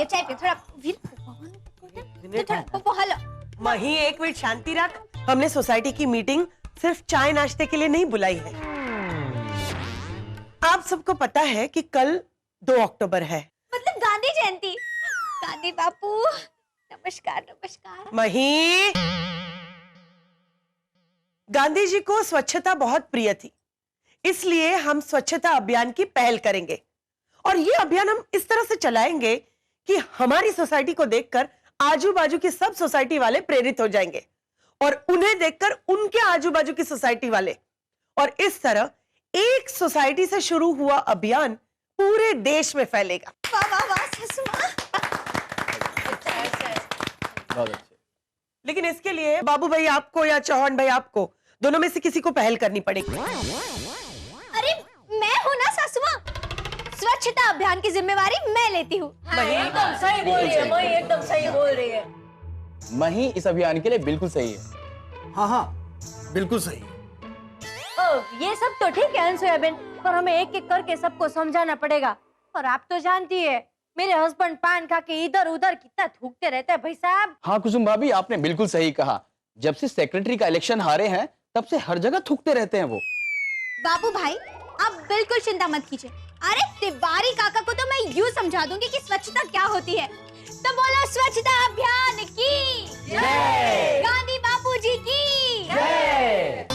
पियो चाय पियो थोड़ा थोड़ा हेलो। मही एक मिनट शांति रख। हमने सोसाइटी की मीटिंग सिर्फ चाय नाश्ते के लिए नहीं बुलाई है। आप सबको पता है कि कल 2 अक्टूबर है, मतलब गांधी जयंती। गांधी बापू नमस्कार नमस्कार। मही, गांधी जी को स्वच्छता बहुत प्रिय थी, इसलिए हम स्वच्छता अभियान की पहल करेंगे। और ये अभियान हम इस तरह से चलाएंगे कि हमारी सोसाइटी को देखकर आजू बाजू के सब सोसाइटी वाले प्रेरित हो जाएंगे और उन्हें देखकर उनके आजू बाजू की सोसाइटी वाले, और इस तरह एक सोसाइटी से शुरू हुआ अभियान पूरे देश में फैलेगा। वाह वाह वाह सासू माँ। बहुत अच्छे। लेकिन इसके लिए बाबू भाई आपको या चौहान भाई आपको, दोनों में से किसी को पहल करनी पड़ेगी। अरे मैं हूँ ना सासू माँ, स्वच्छता अभियान की जिम्मेवारी मैं लेती हूँ। एकदम सही बोल रही है मई, एकदम सही बोल रही है। मही इस अभियान के लिए बिल्कुल सही है। हाँ हाँ बिल्कुल सही। ये सब तो ठीक है अनसुयाबेन, पर हमें एक एक करके सबको समझाना पड़ेगा। और आप तो जानती है मेरे हस्बैंड पान खा के इधर उधर कितना थूकते रहते हैं भाई साहब। हाँ कुसुम भाभी, आपने बिल्कुल सही कहा। जब से सेक्रेटरी का इलेक्शन हारे हैं तब से हर जगह थूकते रहते हैं वो। बाबू भाई आप बिल्कुल चिंता मत कीजिए। अरे तिवारी काका को तो मैं यूँ समझा दूंगी कि स्वच्छता क्या होती है। तो बोलो स्वच्छता अभियान की जय, गांधी बापू जी की जय।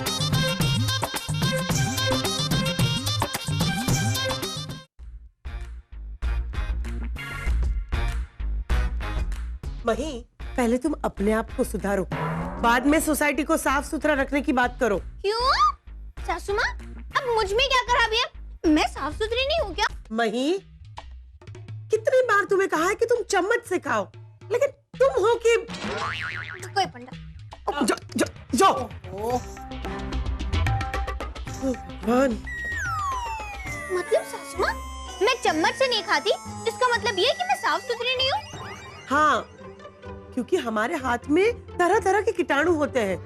मही, पहले तुम अपने आप को सुधारो, बाद में सोसाइटी को साफ सुथरा रखने की बात करो। क्यों सासू माँ, अब मुझ में क्या खराबी है? मैं साफ सुथरी नहीं हूँ क्या? मही, कितनी बार तुम्हें कहा है कि तुम चम्मच से खाओ, लेकिन तुम हो कि कोई पंडा जो, जो, जो। भगवान। मतलब सासू माँ मैं चम्मच से नहीं खाती, इसका मतलब ये है कि मैं साफ सुथरी नहीं हूँ? हाँ, क्योंकि हमारे हाथ में तरह तरह के कीटाणु होते हैं।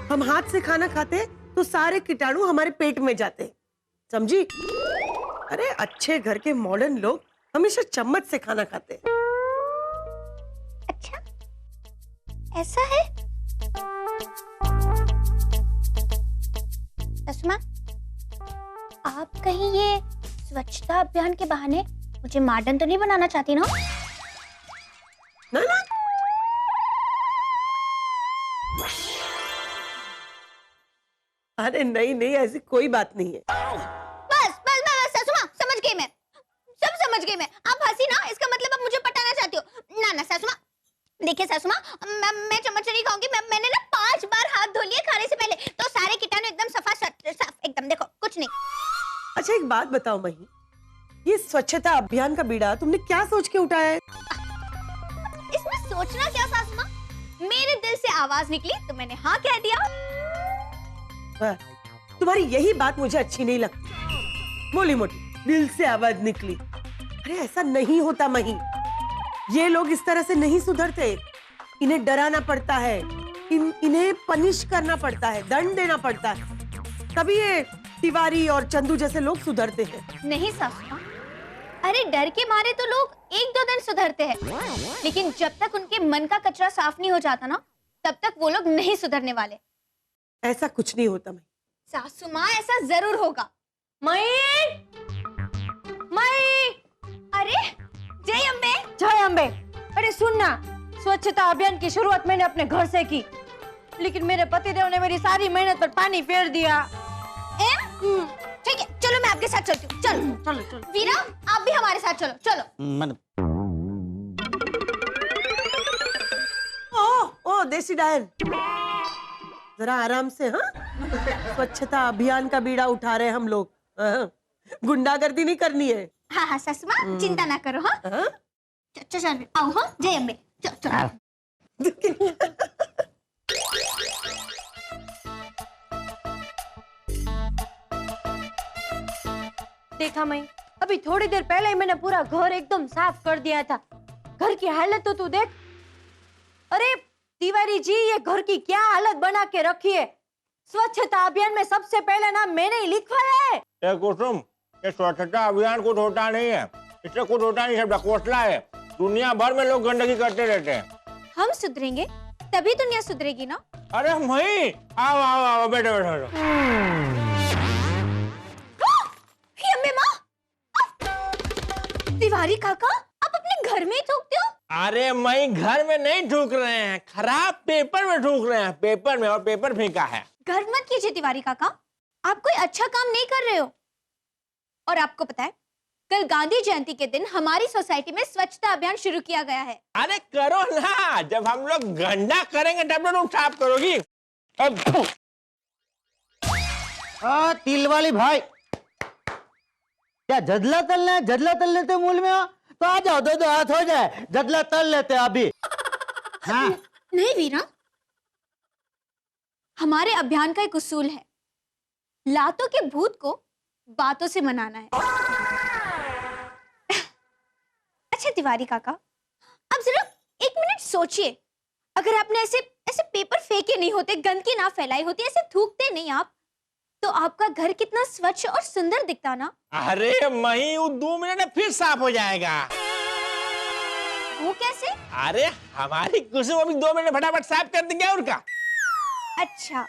हम हाथ से खाना खाते हैं तो सारे कीटाणु हमारे पेट में जाते हैं, समझी? अरे अच्छे घर के मॉडर्न लोग हमेशा चम्मच से खाना खाते हैं। अच्छा ऐसा है? सुषमा, आप कहीं ये स्वच्छता अभियान के बहाने मुझे मॉडर्न तो नहीं बनाना चाहती ना? ना ना, अरे नहीं नहीं, ऐसी कोई बात नहीं है। बस बस बस सासुमा, समझ गई मैं, सब समझ गई मैं। आप हंसी ना, इसका मतलब आप मुझे पटाना चाहती हो। ना ना सासुमा, देखिए सासुमा, मैं चम्मच से नहीं खाऊंगी। मैंने ना 5 बार हाथ धो लिए खाने से पहले, तो सारे कीटाणु एकदम साफ एकदम, देखो कुछ नहीं। अच्छा एक बात बताओ मही, ये स्वच्छता अभियान का बीड़ा तुमने क्या सोच के उठाया है? इसमें सोचना क्या सासुमा, मेरे दिल से आवाज निकली तो मैंने हाँ कह दिया। तुम्हारी यही बात मुझे अच्छी नहीं लगती, मोली मोटी दिल से आवाज निकली। अरे ऐसा नहीं होता मही, ये लोग इस तरह से नहीं सुधरते। इन्हें डराना पड़ता है, इन्हें पनिश करना पड़ता है, दंड देना पड़ता है, तभी ये तिवारी और चंदू जैसे लोग सुधरते हैं। नहीं सासुमा, अरे डर के मारे तो लोग 1-2 दिन सुधरते हैं, लेकिन जब तक उनके मन का कचरा साफ नहीं हो जाता ना, तब तक वो लोग नहीं सुधरने वाले। ऐसा कुछ नहीं होता मही। सासू माँ ऐसा जरूर होगा। मई, मई, अरे जय अम्बे। जय अम्बे। अरे सुन ना, स्वच्छता अभियान की शुरुआत मैंने अपने घर से की, लेकिन मेरे पतिदेव ने मेरी सारी मेहनत पर पानी फेर दिया। ठीक है, चलो मैं आपके साथ चलती हूँ। चलो चलो चलो। वीरा, आप भी हमारे साथ चलो। चलो। ओ देसी डायन, जरा आराम से। हाँ, स्वच्छता अभियान का बीड़ा उठा रहे हम लोग, गुंडागर्दी नहीं करनी है। हाँ हाँ सासू माँ, चिंता ना करो। हाँ चलो आओ। हाँ जय अम्बे, चलो। देखा मैं, अभी थोड़ी देर पहले ही मैंने पूरा घर एकदम साफ कर दिया था। घर की हालत तो तू देख। अरे तिवारी जी, ये घर की क्या हालत बना के रखी है। स्वच्छता अभियान में सबसे पहले नाम मैंने ही लिखवाया है। कुसुम, ये स्वच्छता अभियान कुछ होता नहीं है, इससे कुछ होता नहीं, सब ढकोसला है। दुनिया भर में लोग गंदगी करते रहते हैं। हम सुधरेंगे तभी दुनिया सुधरेगी ना। अरे मई, आओ आओ आओ, बैठो बैठो बैठो। हे अम्बे माँ, तिवारी काका आप अपने घर में ही थूकते हो? अरे मई, घर में नहीं थूक रहे हैं, खराब पेपर में थूक रहे हैं, पेपर में, और पेपर फेंका है। घर मत कीजिए तिवारी काका, आप कोई अच्छा काम नहीं कर रहे हो। और आपको पता है कल गांधी जयंती के दिन हमारी सोसाइटी में स्वच्छता अभियान शुरू किया गया है। अरे करो ना, जब हम लोग गंदा करेंगे तब तुम साफ करोगी। अब तिल वाली भाई, क्या जदला तलना है? जदला तल लेते हो मूल में हो तो आ जाओ, दो हाथ हो जाए, जदला तल लेते हैं अभी। हाँ नहीं वीरा, हमारे अभियान का एक उसूल है, लातों के भूत को बातों से मनाना है। अच्छा तिवारी काका, अब जरा एक मिनट सोचिए, अगर आपने ऐसे ऐसे पेपर फेंके नहीं होते, गंदगी ना फैलाई होती, ऐसे थूकते नहीं आप, तो आपका घर कितना स्वच्छ और सुंदर दिखता ना। अरे मई, वो 2 मिनट में फिर साफ हो जाएगा। वो कैसे? अरे हमारी कुसुम अभी 2 मिनट में फटाफट साफ कर देंगे और क्या। अच्छा,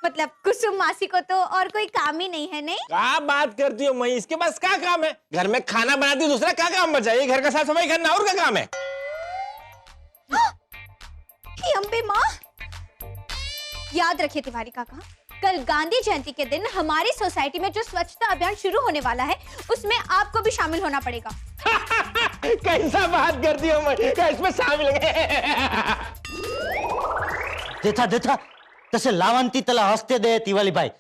मतलब कुसुम मासी को तो और कोई काम ही नहीं है, नहीं? क्या बात करती हो मई, इसके पास क्या काम है? घर में खाना बनाती है, दूसरा क्या काम बचा? ये घर का साफ सफाई करना और क्या काम है? हे अम्बे माँ, याद रखिए तिवारी काका, कल गांधी जयंती के दिन हमारी सोसाइटी में जो स्वच्छता अभियान शुरू होने वाला है, उसमें आपको भी शामिल होना पड़ेगा। कैसा बात करती हो मई, क्या इसमें शामिल है? देखा तसे लावंती तला हंसते दे तिवाली भाई।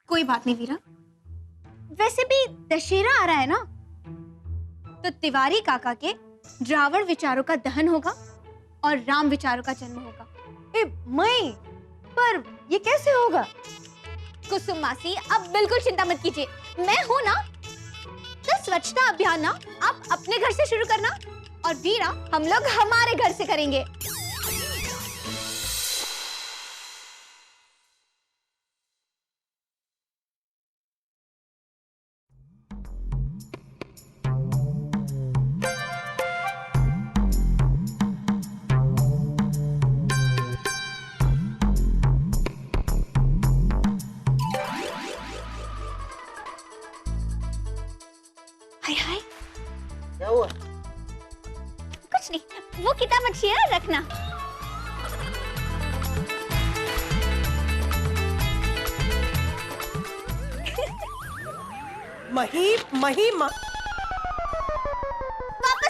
कोई बात नहीं वीरा, वैसे भी दशहरा आ रहा है ना, तो तिवारी काका के रावण विचारों का दहन होगा और राम विचारों का जन्म होगा। ए मई, पर ये कैसे होगा? कुसुम मासी, अब बिल्कुल चिंता मत कीजिए, मैं हूं ना। तो स्वच्छता अभियान ना आप अपने घर से शुरू करना, और वीरा हम लोग हमारे घर से करेंगे। हाय हाय, क्या हुआ? कुछ नहीं, वो किताब अच्छी है, रखना। मही मही वापस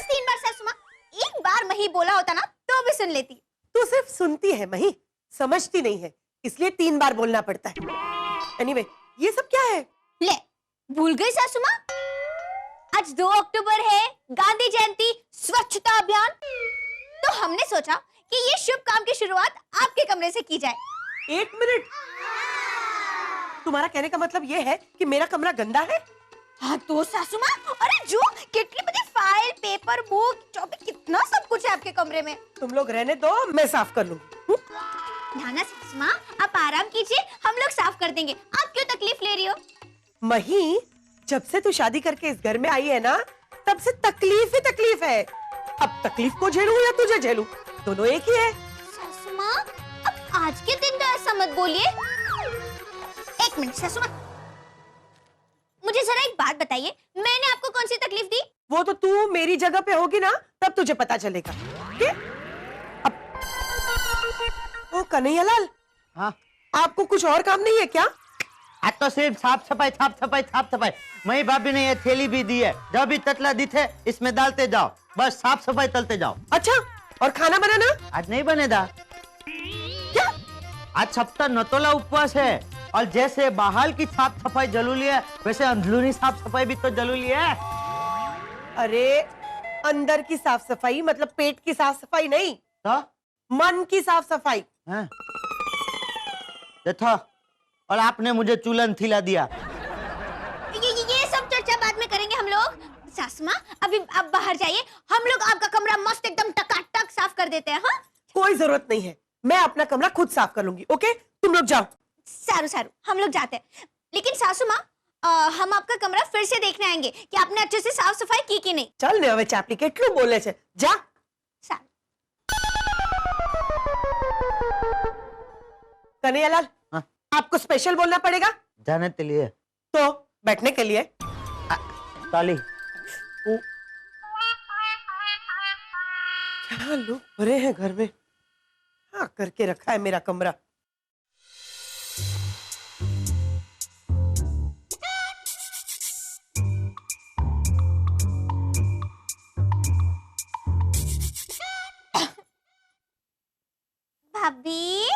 3 बार सासू माँ, एक बार मही बोला होता ना तो भी सुन लेती। तू सिर्फ सुनती है मही, समझती नहीं है, इसलिए 3 बार बोलना पड़ता है। एनीवे, ये सब क्या है? ले, भूल गई सासू माँ? आज 2 अक्टूबर है, गांधी जयंती, स्वच्छता अभियान। तो हमने सोचा कि ये शुभ काम की शुरुआत आपके कमरे से की जाए। 1 मिनट, तुम्हारा कहने का मतलब ये है कि मेरा कमरा गंदा है? हाँ तो सासू माँ, अरे जो कितनी बड़ी फाइल, पेपर, बुक, चौबी, कितना सब कुछ है आपके कमरे में। तुम लोग रहने दो, मैं साफ कर लूंगी। नाना सासू माँ, आप आराम कीजिए, हम लोग साफ कर देंगे, आप क्यों तकलीफ ले रही हो? मही, जब से तू शादी करके इस घर में आई है ना, तब से तकलीफ ही तकलीफ है। अब तकलीफ को झेलूं या तुझे झेलूं, दोनों एक ही है। सासू माँ, अब आज के दिन तो ऐसा मत बोलिए। 1 मिनट सासू माँ, मुझे जरा एक बात बताइए, मैंने आपको कौन सी तकलीफ दी? वो तो तू मेरी जगह पे होगी ना, तब तुझे पता चलेगा। क्या? अब ओ कन्हैयालाल, हाँ, आपको कुछ और काम नहीं है क्या? आज तो सिर्फ साफ सफाई। मई भाभी ने ये थैली भी दी है, जब भी ततला दिखे इसमें डालते जाओ, बस साफ सफाई तलते जाओ। अच्छा, और खाना बनाना? आज नहीं बनेगा। क्या? आज सप्ताह नतोला उपवास है, और जैसे बाहर की साफ सफाई जरूरी है, वैसे अंदरूनी साफ सफाई भी तो जरूरी है। अरे अंदर की साफ सफाई मतलब पेट की साफ सफाई नहीं, तो मन की साफ सफाई। हाँ। देखो, और आपने मुझे चूलन थिला दिया। ये सब चर्चा बाद में करेंगे हम लोग। सासू माँ, अभी आप बाहर जाइए, हम लोग आपका कमरा मस्त एकदम टकाटक साफ कर देते हैं। हाँ, कोई जरूरत नहीं है, मैं अपना कमरा खुद साफ कर लूंगी। ओके, तुम लोग जाओ। सारू, हम लोग जाते हैं। लेकिन सासू माँ, हम आपका कमरा फिर से देखने आएंगे कि आपने अच्छे से साफ सफाई की कि नहीं। चल ने હવે ચાપલી કેટલું બોલે છે, જા। साल। कन्हैयालाल, हाँ? आपको स्पेशल बोलना पड़ेगा जाने के लिए तो बैठने के लिए। ताली क्या लोग भरे हैं घर में, हाँ करके रखा है मेरा कमरा। भाभी,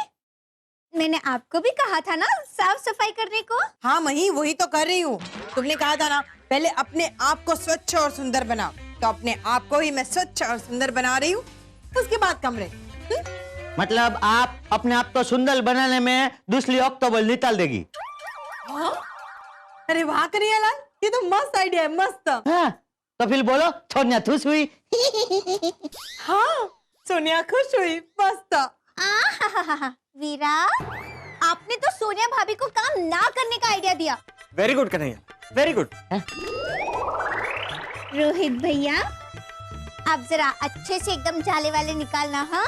मैंने आपको भी कहा था ना साफ सफाई करने को। हाँ मही, वही तो कर रही हूँ। तुमने कहा था ना पहले अपने आप को स्वच्छ और सुंदर बनाओ, तो अपने आप को ही मैं स्वच्छ और सुंदर बना रही हूँ, उसके बाद कमरे। मतलब आप अपने आप को सुंदर बनाने में दूसरी अक्टूबर निकाल देगी। हाँ? अरे वाह कन्हैयालाल, ये तो मस्त आइडिया है, मस्त। हाँ, तो फिर बोलो सोनिया खुश हुई। हाँ, सोनिया खुश हुई, मस्त। आहाहाहा, वीरा, आपने तो सोनिया भाभी को काम ना करने का आइडिया दिया। Very good Kanhaiya, very good. Rohit भैया, आप जरा अच्छे से एकदम जाले वाले निकालना, हाँ?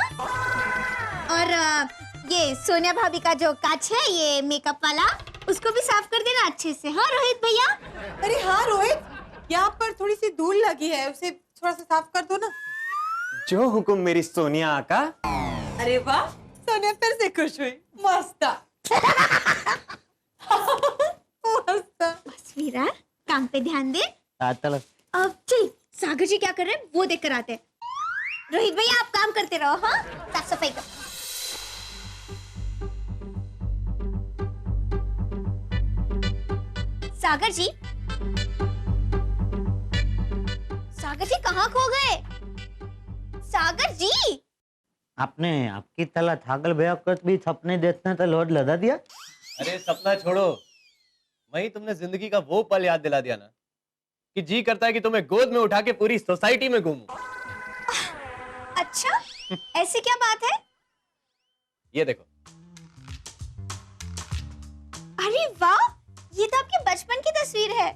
और ये सोनिया भाभी का जो कांच है, ये मेकअप वाला, उसको भी साफ कर देना अच्छे से, हाँ रोहित भैया? अरे हाँ रोहित, यहाँ पर थोड़ी सी धूल लगी है, उसे थोड़ा सा साफ कर दो ना। जो हुकुम मेरी सोनिया आका। अरे वाह, सोनिया फिर से खुश हुई, मस्त। मस्त। बस वीरा, काम पे ध्यान दे। चलो अब चल, सागर जी क्या कर रहे हैं वो देख कर आते हैं। रोहित भैया, आप काम करते रहो, हाँ? साफ सफाई कर। सागर जी, सागर जी कहाँ खो गए? सागर जी, आपने आपकी तला छागल भैया को भी सपने देखने तो लोड लगा दिया। अरे सपना छोड़ो, वही तुमने जिंदगी का वो पल याद दिला दिया ना कि जी करता है कि तुम्हें गोद में उठा के पूरी सोसाइटी में घूमूं। अच्छा, ऐसी क्या बात है? ये देखो। अरे वाह, ये तो आपके बचपन की तस्वीर है।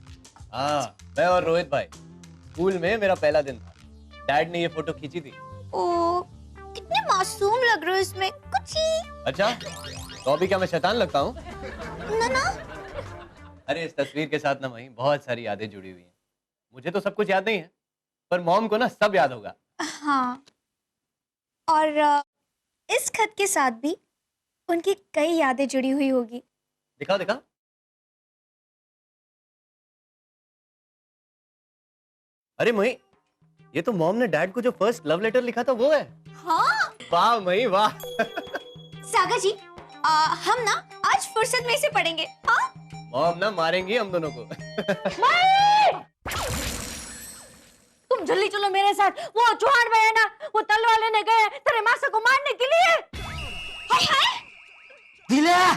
हाँ, मैं और रोहित भाई स्कूल में मेरा पहला दिन था, डैड ने ये फोटो खींची थी। ओ, कितने मासूम लग रहे हो इसमें, कुछ ही। अच्छा, तो अभी क्या मैं शैतान लगता हूँ? ना ना। अरे इस तस्वीर के साथ ना वही बहुत सारी यादें जुड़ी हुई हैं। मुझे तो सब कुछ याद नहीं है, पर मॉम को ना सब याद होगा। हाँ, और इस खत के साथ भी उनकी कई यादें जुड़ी हुई होगी। दिखाओ दिखाओ। अरे मही, ये तो मॉम ने डैड को जो फर्स्ट लव लेटर लिखा था वो है। हाँ? वाह मही वाह। सागर जी, हम ना आज फुर्सत में से पढ़ेंगे, हाँ? मॉम ना मारेंगी हम दोनों को। तुम जल्दी चलो मेरे साथ। वो चौहान भाई है ना, वो तलवार लेने गए तेरे मासा को मारने के लिए। हाय हाय, दिला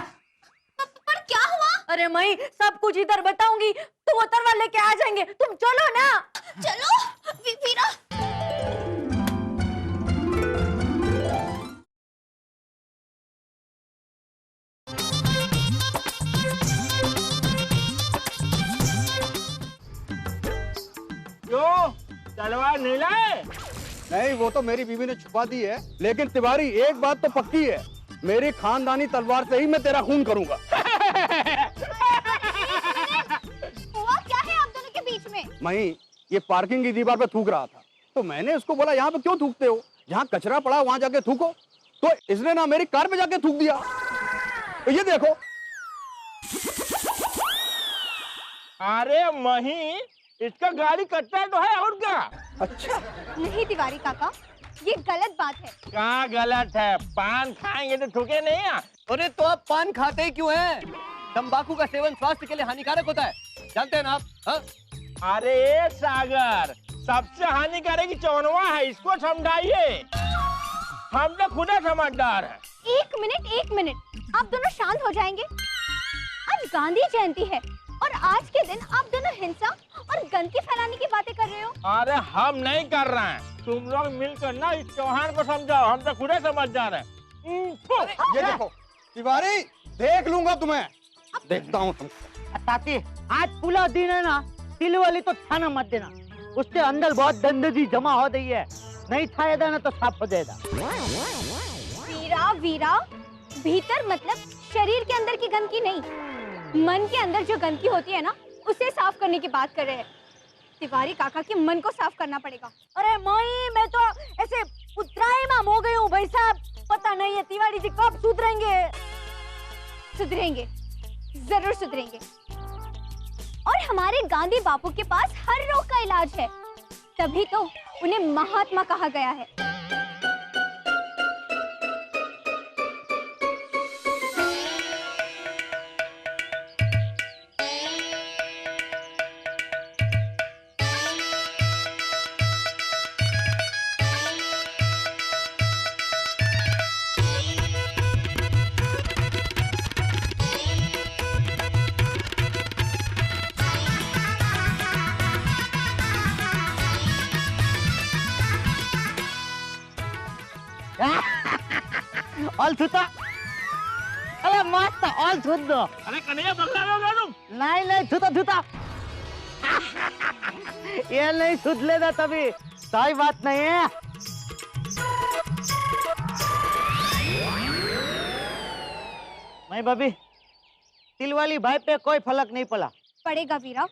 पर क्या हुआ? अरे मई, सब कुछ इधर बताऊंगी तो वो तलवार लेके आ जाएंगे। तुम चलो ना। चलो वीरा। क्यों, तलवार नहीं लाए? नहीं, वो तो मेरी बीवी ने छुपा दी है, लेकिन तिवारी एक बात तो पक्की है, मेरी खानदानी तलवार से ही मैं तेरा खून करूंगा। हुआ क्या है आप दोनों के बीच में? मही, ये पार्किंग की दीवार पे थूक रहा था, तो मैंने उसको बोला यहाँ पे क्यों थूकते हो, जहाँ कचरा पड़ा वहां जाके थूको, तो इसने ना मेरी कार पे जाके थूक दिया। तो ये देखो। अरे मही, इसका गाड़ी कच्चा तो है और क्या? अच्छा, नहीं तिवारी काका, ये गलत बात है। क्या गलत है? पान खाएंगे तो ठुके नहीं। अरे तो आप पान खाते ही क्यों हैं? तंबाकू का सेवन स्वास्थ्य के लिए हानिकारक होता है, जानते हैं ना आप? हाँ? अरे सागर, सबसे हानिकारक चौनवा है, इसको समझाइए। हम तो खुद समझदार हैं। एक मिनट, आप दोनों शांत हो जाएंगे? आज गांधी जयंती है और आज के दिन आप दोनों हिंसा और गंदगी फैलाने की बातें कर रहे हो। अरे हम नहीं कर रहे हैं, तुम लोग मिलकर ना इस चौहान को समझाओ, हम तो खुद समझदार हैं। ये देखो तिवारी, देख लूंगा तुम्हें, देखता हूँ तुमको। ताती आज पूरा दिन है ना, तिल वाली तो खाना मत देना, उसके अंदर बहुत गंदगी जमा हो गई है, नहीं खाएगा ना तो साफ हो जाएगा। वीरा वीरा, भीतर मतलब शरीर के अंदर की गंदगी नहीं, मन के अंदर जो गंदगी होती है ना, उसे साफ करने की बात कर रहे हैं। तिवारी काका के मन को साफ करना पड़ेगा। अरे माई, मैं तो ऐसे उतराई में हो गई हूँ भाई साहब, पता नहीं है तिवारी जी कब सुधरेंगे। सुधरेंगे, जरूर सुधरेंगे। और हमारे गांधी बापू के पास हर रोग का इलाज है, तभी तो उन्हें महात्मा कहा गया है। ऑल छूता, अरे मस्त ऑल छूत दो। अरे कन्हैया बगला होगा तुम। नहीं नहीं छूता छूता ये नहीं छूट लेगा तभी, सही बात नहीं है। मैं भाभी, तिल वाली भाई पे कोई फर्क नहीं पड़ा। पड़ेगा वीरा,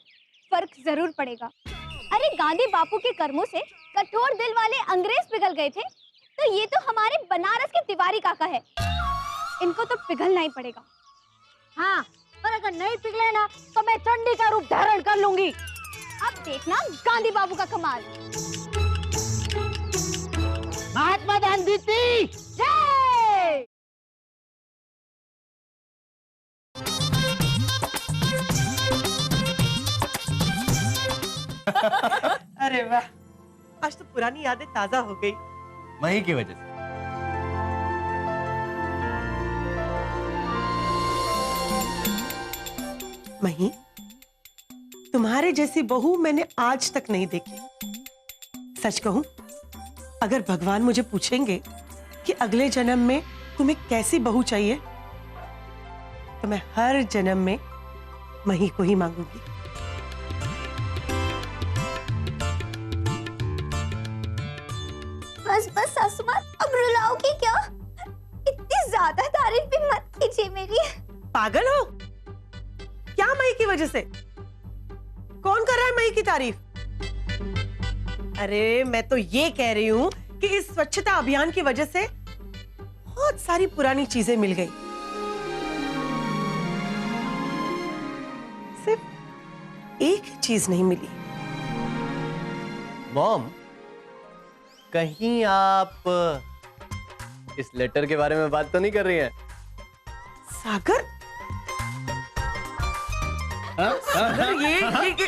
फर्क जरूर पड़ेगा। अरे गांधी बापू के कर्मों से कठोर दिल वाले अंग्रेज पिघल गए थे, तो ये तो हमारे बनारस के तिवारी काका है, इनको तो पिघलना ही पड़ेगा। हाँ, और अगर नहीं पिघले ना तो मैं चंडी का रूप धारण कर लूंगी। अब देखना गांधी बाबू का कमाल। महात्मा गांधी की जय। अरे वाह, आज तो पुरानी यादें ताजा हो गई। मही की वजह से। मही, तुम्हारे जैसी बहू मैंने आज तक नहीं देखी। सच कहूं, अगर भगवान मुझे पूछेंगे कि अगले जन्म में तुम्हें कैसी बहू चाहिए, तो मैं हर जन्म में मही को ही मांगूंगी। बस बस सासू माँ, अब रुलाओगी क्या? इतनी ज्यादा तारीफ भी मत कीजिए मेरी। पागल हो क्या? मई की वजह से कौन कर रहा है मई की तारीफ? अरे मैं तो ये कह रही हूँ कि इस स्वच्छता अभियान की वजह से बहुत सारी पुरानी चीजें मिल गई। सिर्फ एक ही चीज नहीं मिली। मॉम, कहीं आप इस लेटर के बारे में बात तो नहीं कर रही हैं? सागर, सागर ये ठीक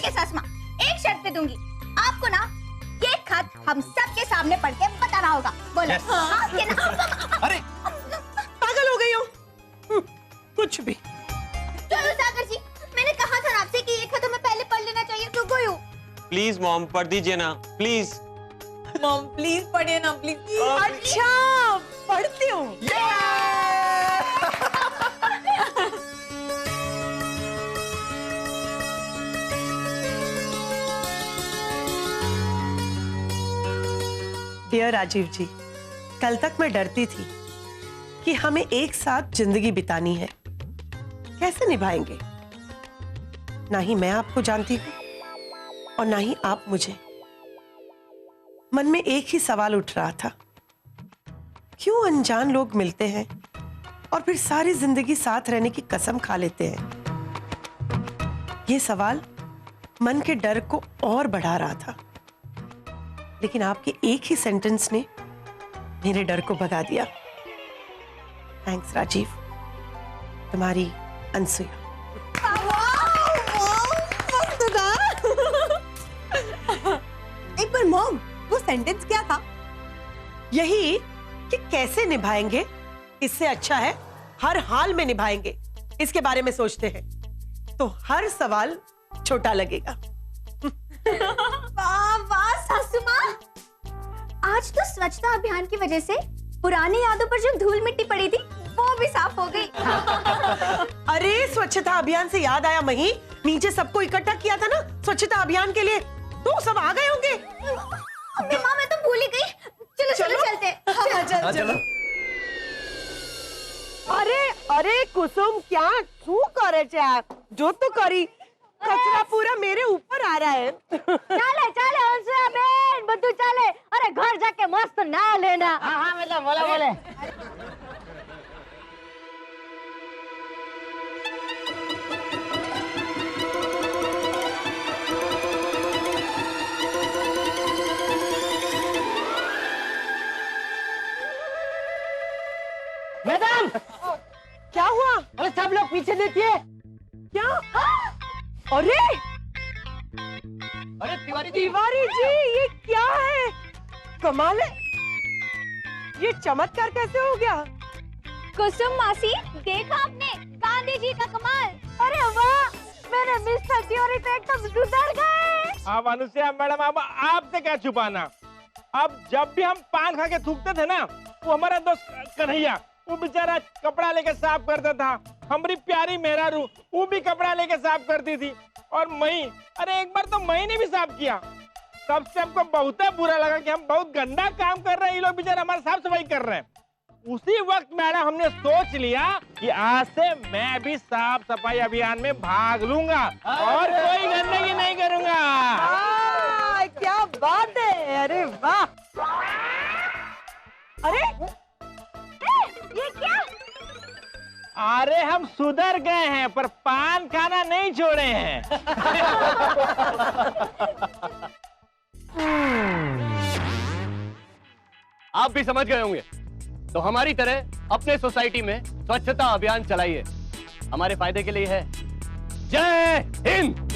है सासू माँ, एक शर्त पे दूंगी आपको ना, ये खत हम सबके सामने पढ़ के बताना होगा। बोलो हाँ कि ना? अरे पागल हो गई हो? कुछ भी। चलो सागर जी, मैंने कहा था ना आपसे कि ये खत हमें पहले पढ़ लेना चाहिए, तो गई हूँ। प्लीज मॉम, पढ़ दीजिए ना प्लीज। मॉम प्लीज पढ़िए ना प्लीज। अच्छा, पढ़ती हूँ। डियर राजीव जी, कल तक मैं डरती थी कि हमें एक साथ जिंदगी बितानी है, कैसे निभाएंगे। ना ही मैं आपको जानती हूँ और ना ही आप मुझे। मन में एक ही सवाल उठ रहा था, क्यों अनजान लोग मिलते हैं और फिर सारी जिंदगी साथ रहने की कसम खा लेते हैं। ये सवाल मन के डर को और बढ़ा रहा था, लेकिन आपके एक ही सेंटेंस ने मेरे डर को भगा दिया। थैंक्स राजीव, तुम्हारी अनसुया। एक बार मॉम, वो सेंटेंस क्या था? यही कि कैसे निभाएंगे, इससे अच्छा है हर हाल में निभाएंगे, इसके बारे में सोचते हैं तो हर सवाल छोटा लगेगा। वाह वाह सासू माँ, आज तो स्वच्छता अभियान की वजह से पुरानी यादों पर जो धूल मिट्टी पड़ी थी वो भी साफ हो गई। अरे स्वच्छता अभियान से याद आया मही, नीचे सबको इकट्ठा किया था ना स्वच्छता अभियान के लिए, तो सब आ गए होंगे। अम्मी माँ मैं तो भूल ही गई। चलो चलो चलते। चलो। अरे अरे कुसुम क्या शू करे छे आप? जो तो करी कचरा पूरा मेरे ऊपर आ रहा है। ચાલે ચાલે હંસા બેન બધું ચાલે. અરે ઘર જાકે મસ્ત ના લેના. हाँ मतलब बोले बोले मैडम क्या हुआ? अरे सब लोग पीछे देखिए। क्या? अरे अरे तिवारी तिवारी जी ये क्या है? कमाल है, ये चमत्कार कैसे हो गया? कुसुम मासी देखा आपने गांधी जी का कमाल। અરે વાહ मेरे मिस्टर तिवारी तो एकदम सुधर गए. अब अनुसुईया मैडम अब आपसे क्या छुपाना, अब जब भी हम पान खा के थूकते थे ना, वो हमारा दोस्त कन्हैया वो बेचारा कपड़ा लेके साफ करता था, हमारी प्यारी मेहरारू वो भी कपड़ा लेके साफ करती थी, और मई, अरे एक बार तो मई ने भी साफ किया। तब से हमको बहुत बुरा लगा कि हम बहुत गंदा काम कर रहे हैं, ये लोग बेचारे हमारा साफ सफाई कर रहे हैं। उसी वक्त मैडम हमने सोच लिया कि आज से मैं भी साफ सफाई अभियान में भाग लूंगा और कोई गंदगी नहीं करूंगा। क्या बात है, अरे वाह। अरे ये क्या? अरे हम सुधर गए हैं पर पान खाना नहीं छोड़े हैं। आप भी समझ गए होंगे, तो हमारी तरह अपने सोसाइटी में स्वच्छता अभियान चलाइए, हमारे फायदे के लिए है। जय हिंद।